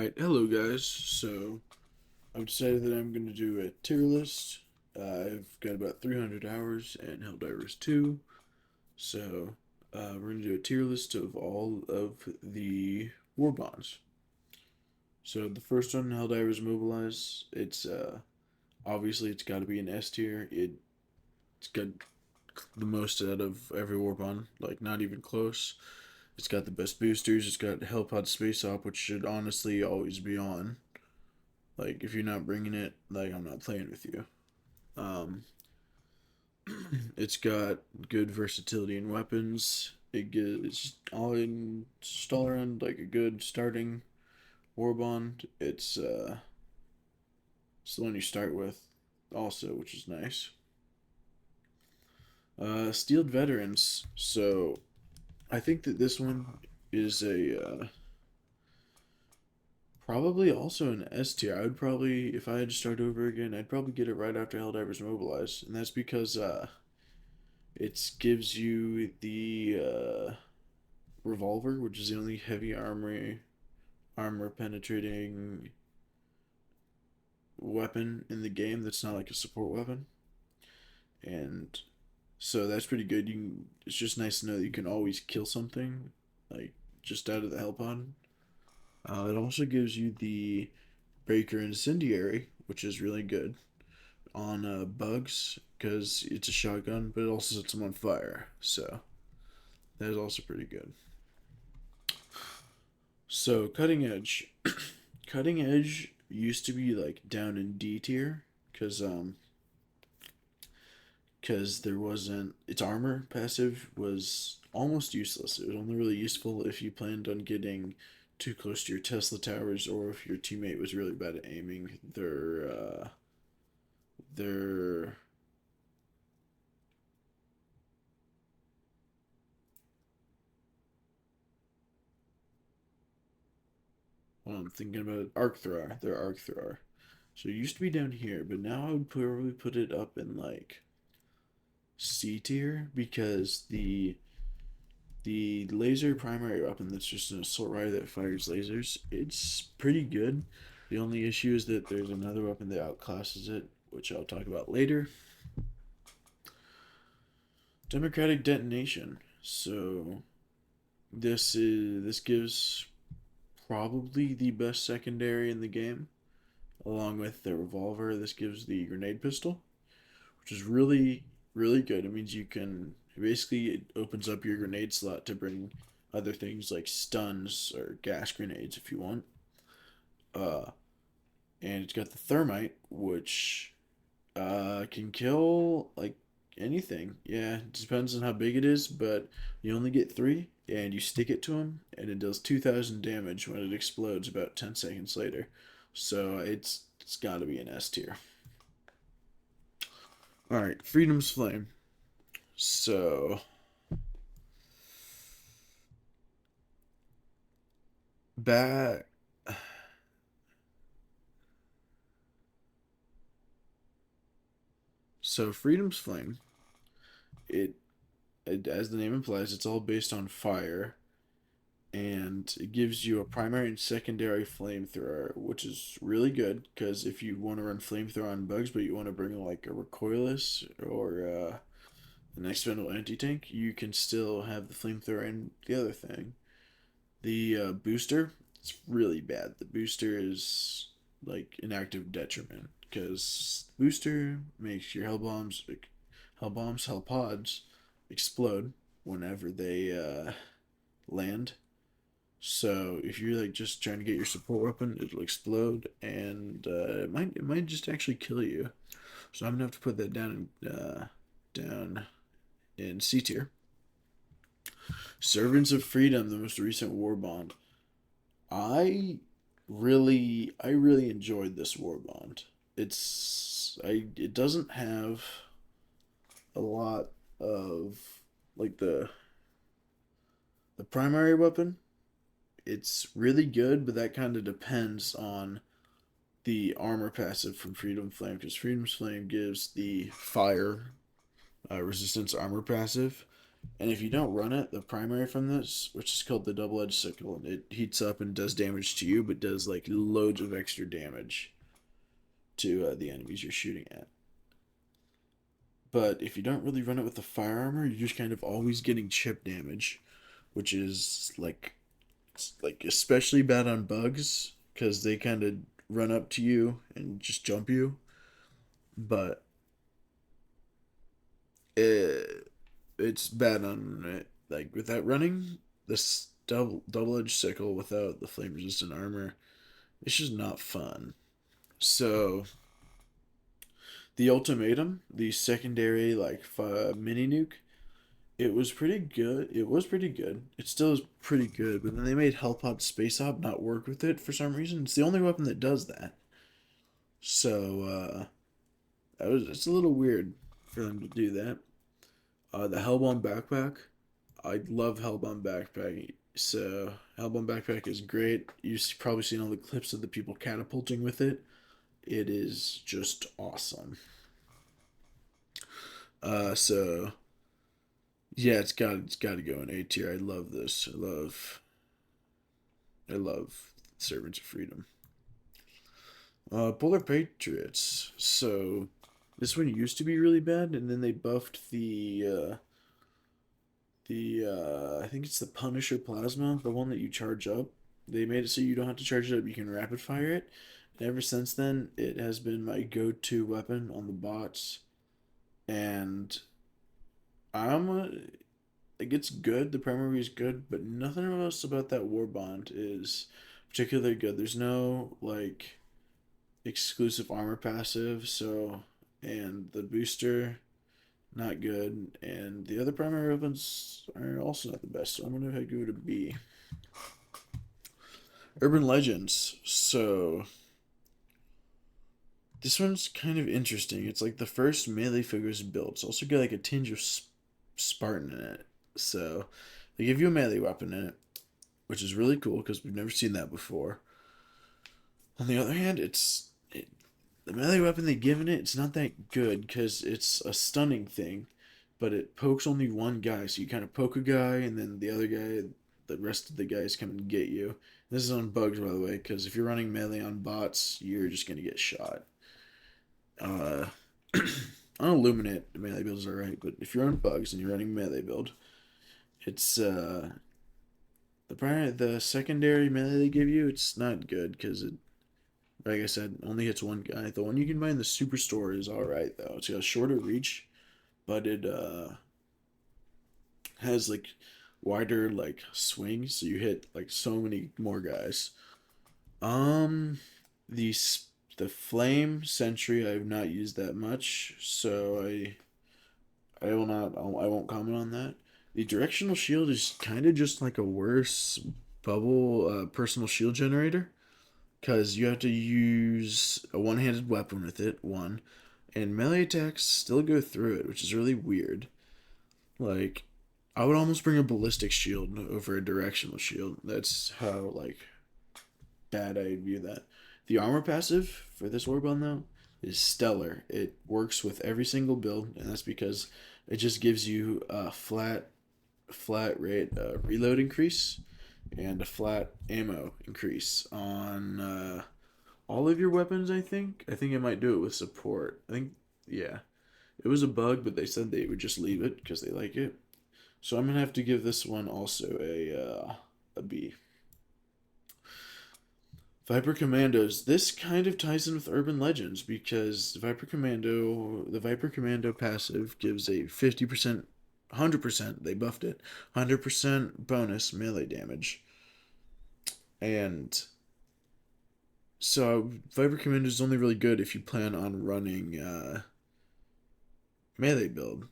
Alright, hello guys. So, I've decided that I'm going to do a tier list. I've got about 300 hours in Helldivers 2. So, we're going to do a tier list of all of the Warbonds. So, the first one, Helldivers Mobilize, obviously it's got to be an S tier. It's got the most out of every Warbond, like not even close. It's got the best boosters, it's got Hellpod Space Op, which should honestly always be on. Like, if you're not bringing it, like, I'm not playing with you. Um, it's got good versatility in weapons. It's just all around like a good starting warbond. It's the one you start with, also, which is nice. Steeled veterans. So I think that this one is a probably also an S tier. I would probably, if I had to start over again, I'd probably get it right after Helldivers Mobilize, and that's because it gives you the revolver, which is the only heavy armor penetrating weapon in the game that's not like a support weapon, and so that's pretty good. It's just nice to know that you can always kill something, like just out of the hell pod. It also gives you the breaker incendiary, which is really good on bugs because it's a shotgun, but it also sets them on fire. So that is also pretty good. So cutting edge, cutting edge used to be like down in D tier because there wasn't its armor passive was almost useless. It was only really useful if you planned on getting too close to your Tesla towers or if your teammate was really bad at aiming their well, I'm thinking about arc thrower, their arc thrower. So it used to be down here, but now I would probably put it up in like C tier because the laser primary weapon that's just an assault rifle that fires lasers, it's pretty good. The only issue is that there's another weapon that outclasses it, which I'll talk about later. Democratic detonation. So this gives probably the best secondary in the game, along with the revolver. This gives the grenade pistol, which is really good. It means you can basically it opens up your grenade slot to bring other things like stuns or gas grenades if you want. Uh, and it's got the thermite, which can kill like anything. Yeah, it depends on how big it is, but you only get three, and you stick it to him, and it does 2,000 damage when it explodes about 10 seconds later. So it's got to be an S tier. All right, Freedom's Flame. So back. So Freedom's Flame. It, as the name implies, it's all based on fire, and it gives you a primary and secondary flamethrower, which is really good because if you want to run flamethrower on bugs, but you want to bring like a recoilless or an expendable anti tank, you can still have the flamethrower and the other thing. The booster, it's really bad. The booster is like an active detriment because booster makes your hell pods explode whenever they land. So if you're like just trying to get your support weapon, it'll explode and it might just actually kill you. So I'm gonna have to put that down in C tier. Servants of Freedom, the most recent war bond. I I really enjoyed this war bond. It doesn't have a lot of like the primary weapon. It's really good, but that kind of depends on the armor passive from Freedom Flame because Freedom's Flame gives the fire resistance armor passive, And if you don't run it, the primary from this, which is called the double-edged sickle, and it heats up and does damage to you, but does like loads of extra damage to the enemies you're shooting at. But if you don't really run it with the fire armor, you're just kind of always getting chip damage, which is like especially bad on bugs because they kind of run up to you and just jump you. But it's bad on it. Like without running this double edged sickle without the flame resistant armor, it's just not fun. So the ultimatum, the secondary like mini nuke, it was pretty good. It was pretty good. It still is pretty good, but then they made Hellpod Space Hop not work with it for some reason. It's the only weapon that does that. So it's a little weird for them to do that. The Hellbound backpack, I love Hellbound backpack. So Hellbound backpack is great. You've probably seen all the clips of the people catapulting with it. It is just awesome. So yeah, it's got to go in A tier. I love this. I love Servants of Freedom. Polar Patriots. So this one used to be really bad, and then they buffed the I think it's the Punisher plasma, the one that you charge up. They made it so you don't have to charge it up; you can rapid fire it. And ever since then, it has been my go-to weapon on the bots, and I'm like it's good. The primary is good, but nothing else about that Warbond is particularly good. There's no like exclusive armor passive, so and the booster not good, and the other primary weapons are also not the best. So I'm gonna go to B. Urban Legends. So this one's kind of interesting. It's like the first melee figures built. It's also got like a tinge of Spartan in it. So they give you a melee weapon in it, which is really cool because we've never seen that before. On the other hand, the melee weapon they give in it. It's not that good because it's a stunning thing, but it pokes only one guy. So you kind of poke a guy, and then the other guy, the rest of the guys come and get you. This is on bugs, by the way, because if you're running melee on bots, you're just gonna get shot. Uh, on Illuminate, the melee builds are right, but if you're on bugs and you're running melee build, it's the secondary melee they give you. It's not good because it, like I said, only hits one guy. The one you can buy in the superstore is all right though. It's got a shorter reach, but it has like wider like swings, so you hit like so many more guys. Um, the the flame sentry I have not used that much, so I will not I won't comment on that. The directional shield is kind of just like a worse bubble personal shield generator because you have to use a one-handed weapon with it. One, and melee attacks still go through it, which is really weird. Like, I would almost bring a ballistic shield over a directional shield. That's how like bad I view that. The armor passive for this warband though is stellar. It works with every single build, and that's because it just gives you a flat rate reload increase and a flat ammo increase on all of your weapons. I think it might do it with support. I think yeah, it was a bug, but they said they would just leave it because they like it. So I'm gonna have to give this one also a B. Viper Commandos. This kind of ties in with Urban Legends because the Viper Commando passive gives a 50%, 100%, they buffed it, 100% bonus melee damage. And so Viper Commando is only really good if you plan on running melee build.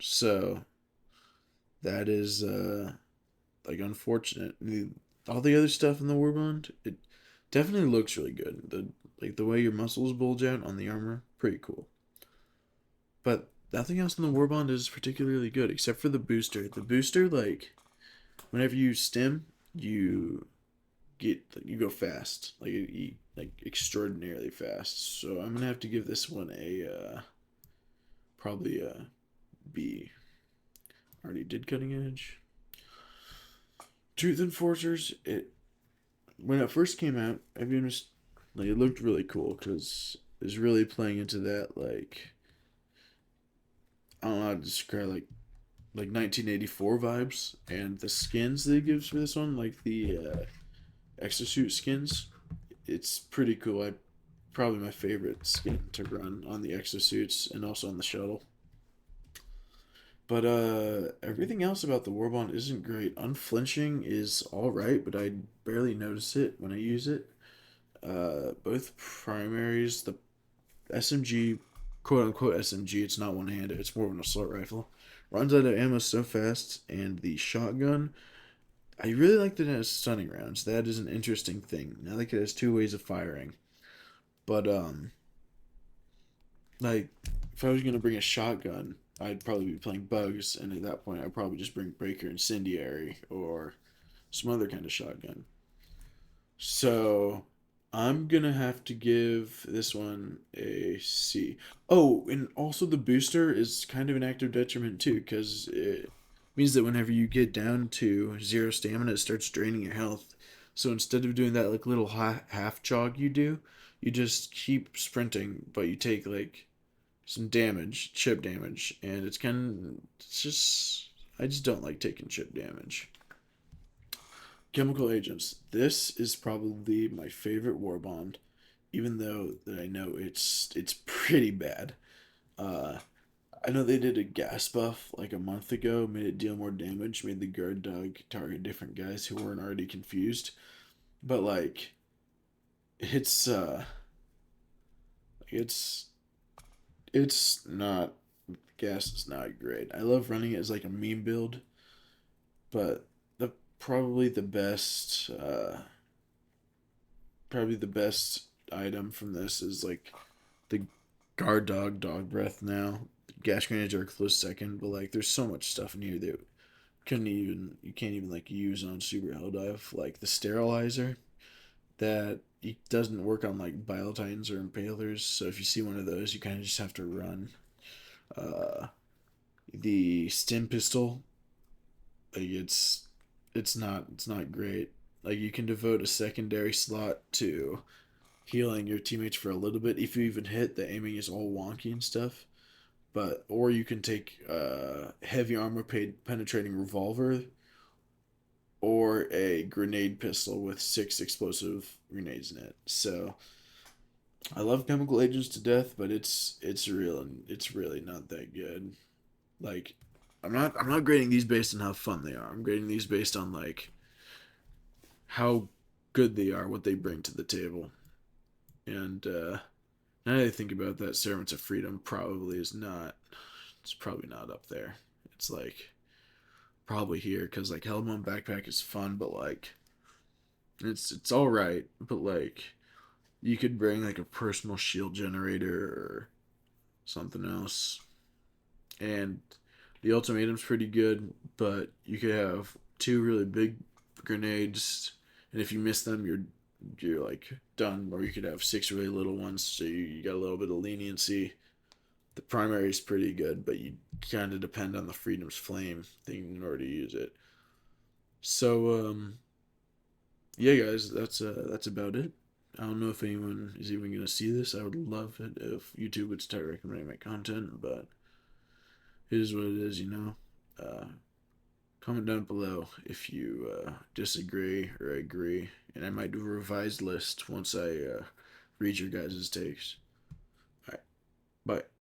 So that is like unfortunate. All the other stuff in the Warbond, it definitely looks really good. The way your muscles bulge out on the armor, pretty cool. But nothing else in the Warbond is particularly good except for the booster. The booster, like whenever you stim, you go fast, like extraordinarily fast. So I'm gonna have to give this one a probably a B. Already did cutting edge. Truth Enforcers. It when it first came out, everyone was like, it looked really cool because it's really playing into that like I don't know how to describe like 1984 vibes and the skins they gives for this one, like the exosuit skins. It's pretty cool. I probably my favorite skin to run on the exosuits and also on the shuttle. But everything else about the Warbond isn't great. Unflinching is all right, but I barely notice it when I use it. Both primaries, the SMG, quote unquote SMG, it's not one handed. It's more of an assault rifle. Runs out of ammo so fast, and the shotgun, I really like that it has stunning rounds. That is an interesting thing. I like it has two ways of firing. But like if I was gonna bring a shotgun, I'd probably be playing bugs, and at that point, I'd probably just bring breaker incendiary or some other kind of shotgun. So I'm gonna have to give this one a C. Oh, and also the booster is kind of an active detriment too, because it means that whenever you get down to zero stamina, it starts draining your health. So instead of doing that like little half jog you do, you just keep sprinting, but you take like some damage, chip damage, and it's just I just don't like taking chip damage. Chemical agents. This is probably my favorite war bond, even though that I know it's pretty bad. Uh, I know they did a gas buff like a month ago, made it deal more damage, made the guard dog target different guys who weren't already confused. But like, it's it's it's not gas is not great. I love running it as like a meme build, but the probably the best probably the best item from this is like the guard dog breath now. Gas grenades are a close second, but like there's so much stuff in here that you can't even like use on super Helldive. Like the sterilizer that it doesn't work on like biotines or impalers, so if you see one of those you kinda just have to run. Uh the stim pistol, like it's not great. Like you can devote a secondary slot to healing your teammates for a little bit. If you even hit, the aiming is all wonky and stuff. But or you can take heavy armor penetrating revolver or a grenade pistol with six explosive grenades in it. So I love chemical agents to death, but it's really not that good. Like I'm not grading these based on how fun they are. I'm grading these based on like how good they are, what they bring to the table. And now that I think about that, Servants of Freedom probably is not. It's probably not up there. It's like probably here because like Hellbound Backpack is fun, but like it's all right. But like you could bring like a personal shield generator or something else, and the ultimatum's pretty good. But you could have two really big grenades, and if you miss them, you're like done. Or you could have six really little ones, so you got a little bit of leniency. The primary is pretty good, but you kind of depend on the Freedom's Flame thing in order to use it. So, yeah, guys, that's about it. I don't know if anyone is even gonna see this. I would love it if YouTube would start recommending my content, but it is what it is, you know. Comment down below if you disagree or agree, and I might do a revised list once I read your guys' takes. All right, bye.